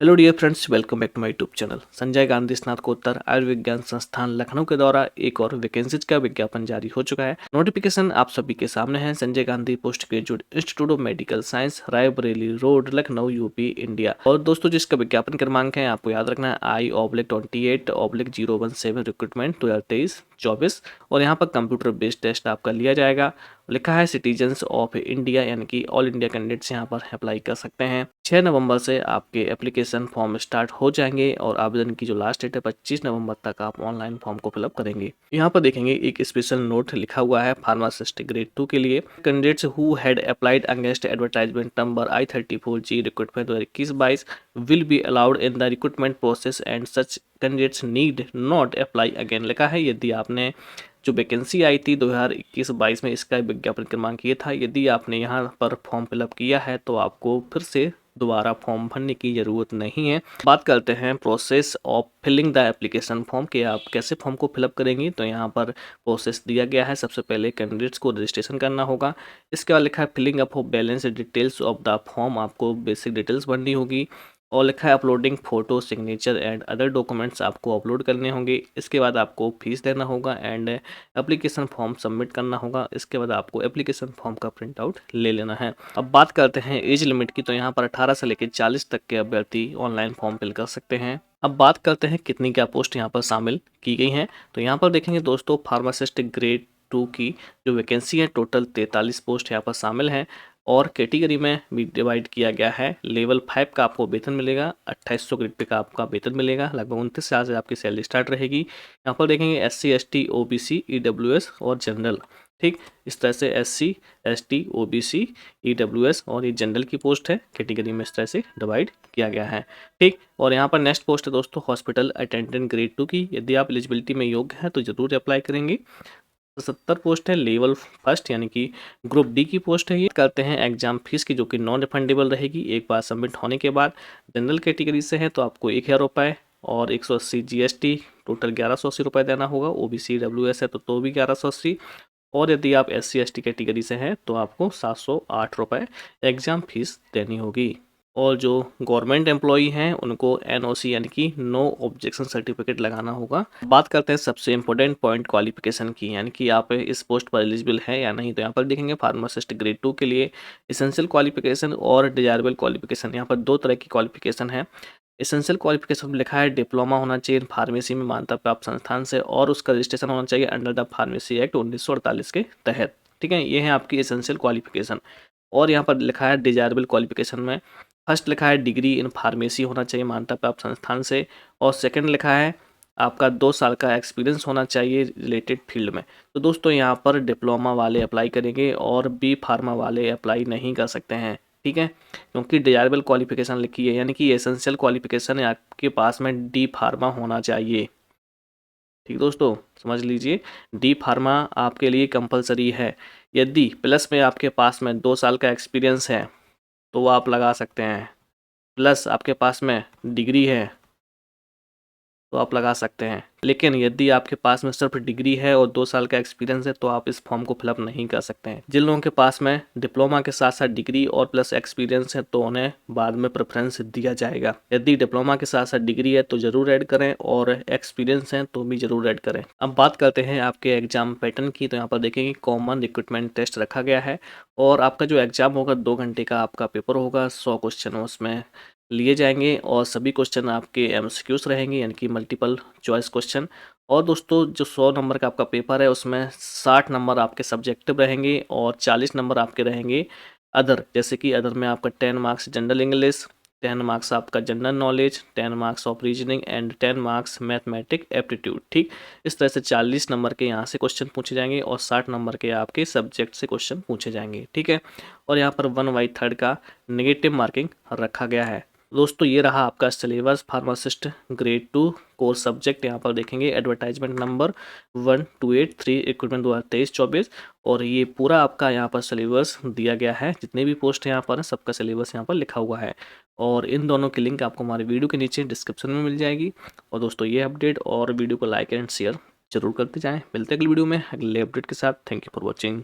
Hello dear friends, welcome back to my YouTube channel. Sanjay Gandhi स्नातकोत्तर आयुर्विज्ञान संस्थान लखनऊ के द्वारा एक और वैकेंसीज का विज्ञापन जारी हो चुका है। नोटिफिकेशन आप सभी के सामने है। Sanjay Gandhi post graduate institute of medical science, Raebareli road, Lucknow, UP, India. और दोस्तों, जिसका विज्ञापन क्रमांक है आपको याद रखना है I/28/017 रिक्रूटमेंट 2023-24। और यहाँ पर कंप्यूटर बेस्ड टेस्ट आपका लिया जाएगा। लिखा है सिटीजन्स ऑफ इंडिया, यानी कि ऑल इंडिया कैंडिडेट्स यहाँ पर अप्लाई कर सकते हैं। 6 नवंबर से आपके एप्लीकेशन फॉर्म स्टार्ट हो जाएंगे और आवेदन की जो लास्ट डेट है 25 नवंबर तक आप ऑनलाइन फॉर्म को फिलअप करेंगे। यहाँ पर देखेंगे एक स्पेशल नोट लिखा हुआ है फार्मासिस्ट ग्रेड 2 के लिए। Candidates who had applied against advertisement number I-34G recruitment 2021-22 will be allowed in the recruitment process and such candidates need not apply again. लिखा है यदि आपने जो वैकेंसी आई थी 2021-22 में, इसका विज्ञापन क्रमांक ये था, यदि आपने यहाँ पर फॉर्म फिलअप किया है तो आपको फिर से दोबारा फॉर्म भरने की ज़रूरत नहीं है। बात करते हैं process of filling the application form कि आप कैसे फॉर्म को फिलअप करेंगे। तो यहाँ पर प्रोसेस दिया गया है। सबसे पहले कैंडिडेट्स को रजिस्ट्रेशन करना होगा। इसके बाद लिखा है filling up of balance details of the form, आपको बेसिक डिटेल्स भरनी होगी। और लिखा है uploading photo, signature and other documents आपको अपलोड करने होंगे। इसके बाद आपको फीस देना होगा एंड एप्लीकेशन फॉर्म सबमिट करना होगा। इसके बाद आपको एप्लीकेशन फॉर्म का प्रिंट आउट ले लेना है। अब बात करते हैं एज लिमिट की। तो यहाँ पर 18 से लेकर 40 तक के अभ्यर्थी ऑनलाइन फॉर्म फिल कर सकते हैं। अब बात करते हैं कितनी क्या पोस्ट यहाँ पर शामिल की गई हैं। तो यहाँ पर देखेंगे दोस्तों, फार्मासिस्ट ग्रेड 2 की जो वैकेंसी है टोटल 43 पोस्ट यहाँ पर शामिल हैं। और कैटेगरी में भी डिवाइड किया गया है। लेवल 5 का आपको वेतन मिलेगा, 2800 ग्रेड पे का आपका वेतन मिलेगा, लगभग 29,000 से आपकी सैलरी स्टार्ट रहेगी। यहाँ पर देखेंगे SC ST OBC EWS और जनरल। ठीक, इस तरह से SC ST OBC EWS और ये जनरल की पोस्ट है। कैटेगरी में इस तरह से डिवाइड किया गया है। ठीक, और यहाँ पर नेक्स्ट पोस्ट है दोस्तों हॉस्पिटल अटेंडेंट ग्रेड 2 की। यदि आप एलिजिबिलिटी में योग्य हैं तो जरूर अप्लाई करेंगे। 70 पोस्ट है लेवल फर्स्ट, यानी कि ग्रुप डी की पोस्ट है। ये करते हैं एग्जाम फीस की, जो कि नॉन रिफंडेबल रहेगी एक बार सबमिट होने के बाद। जनरल कैटेगरी से है तो आपको 1000 रुपये और 180 GST, टोटल 1180 रुपये देना होगा। OBC WS है तो भी 1180। और यदि आप SC ST कैटेगरी से हैं तो आपको 708 रुपये एग्ज़ाम फीस देनी होगी। और जो गवर्नमेंट एम्प्लॉई हैं उनको NOC, यानी कि नो ऑब्जेक्शन सर्टिफिकेट लगाना होगा। बात करते हैं सबसे इम्पोर्टेंट पॉइंट क्वालिफिकेशन की, यानी कि आप इस पोस्ट पर एलिजिबल है या नहीं। तो यहाँ पर देखेंगे फार्मासिस्ट ग्रेड 2 के लिए एसेंशियल क्वालिफिकेशन और डिजायरेबल क्वालिफिकेशन। यहाँ पर दो तरह की क्वालिफिकेशन है। एसेंशियल क्वालिफिकेशन में लिखा है डिप्लोमा होना चाहिए फार्मेसी में मान्यता प्राप्त संस्थान से, और उसका रजिस्ट्रेशन होना चाहिए अंडर द फार्मेसी एक्ट 1948 के तहत। ठीक है, ये है आपकी एसेंशियल क्वालिफिकेशन। और यहाँ पर लिखा है डिजायरेबल क्वालिफिकेशन में फर्स्ट लिखा है डिग्री इन फार्मेसी होना चाहिए मान्यता प्राप्त संस्थान से, और सेकंड लिखा है आपका 2 साल का एक्सपीरियंस होना चाहिए रिलेटेड फील्ड में। तो दोस्तों यहाँ पर डिप्लोमा वाले अप्लाई करेंगे और B फार्मा वाले अप्लाई नहीं कर सकते हैं। ठीक है, क्योंकि डिजायरेबल क्वालिफिकेशन लिखी है, यानी कि एसेंशियल क्वालिफिकेशन है आपके पास में D फार्मा होना चाहिए। ठीक दोस्तों, समझ लीजिए D फार्मा आपके लिए कंपलसरी है। यदि प्लस में आपके पास में 2 साल का एक्सपीरियंस है तो वो आप लगा सकते हैं, प्लस आपके पास में डिग्री है तो आप लगा सकते हैं। लेकिन यदि आपके पास में सिर्फ डिग्री है और 2 साल का एक्सपीरियंस है तो आप इस फॉर्म को फिलअप नहीं कर सकते हैं। जिन लोगों के पास में डिप्लोमा के साथ साथ डिग्री और प्लस एक्सपीरियंस है तो उन्हें बाद में प्रेफरेंस दिया जाएगा। यदि डिप्लोमा के साथ साथ डिग्री है तो ज़रूर ऐड करें, और एक्सपीरियंस है तो भी ज़रूर ऐड करें। अब बात करते हैं आपके एग्जाम पैटर्न की। तो यहाँ पर देखेंगे कॉमन रिक्रूटमेंट टेस्ट रखा गया है, और आपका जो एग्जाम होगा 2 घंटे का आपका पेपर होगा। 100 क्वेश्चन उसमें लिए जाएंगे और सभी क्वेश्चन आपके MCQs रहेंगे, यानी कि मल्टीपल चॉइस क्वेश्चन। और दोस्तों जो 100 नंबर का आपका पेपर है उसमें 60 नंबर आपके सब्जेक्टिव रहेंगे और 40 नंबर आपके रहेंगे अदर। जैसे कि अदर में आपका 10 मार्क्स जनरल इंग्लिश, 10 मार्क्स आपका general knowledge, 10 marks of reasoning and 10 marks mathematic aptitude. ठीक, इस तरह से 40 नंबर के यहाँ से क्वेश्चन पूछे जाएंगे और 60 नंबर के आपके सब्जेक्ट से क्वेश्चन पूछे जाएंगे। ठीक है, और यहाँ पर 1/3 का नेगेटिव मार्किंग रखा गया है। दोस्तों ये रहा आपका syllabus pharmacist grade 2 course subject. यहाँ पर देखेंगे एडवर्टाइजमेंट नंबर 1283 रिक्रूटमेंट 2023-24, और ये पूरा आपका यहाँ पर सिलेबस दिया गया है। जितने भी पोस्ट यहाँ पर सबका सिलेबस यहाँ पर लिखा हुआ है, और इन दोनों की लिंक आपको हमारे वीडियो के नीचे डिस्क्रिप्शन में मिल जाएगी। और दोस्तों ये अपडेट और वीडियो को लाइक एंड शेयर जरूर करते जाएँ। मिलते हैं अगली वीडियो में अगले अपडेट के साथ। Thank you for watching.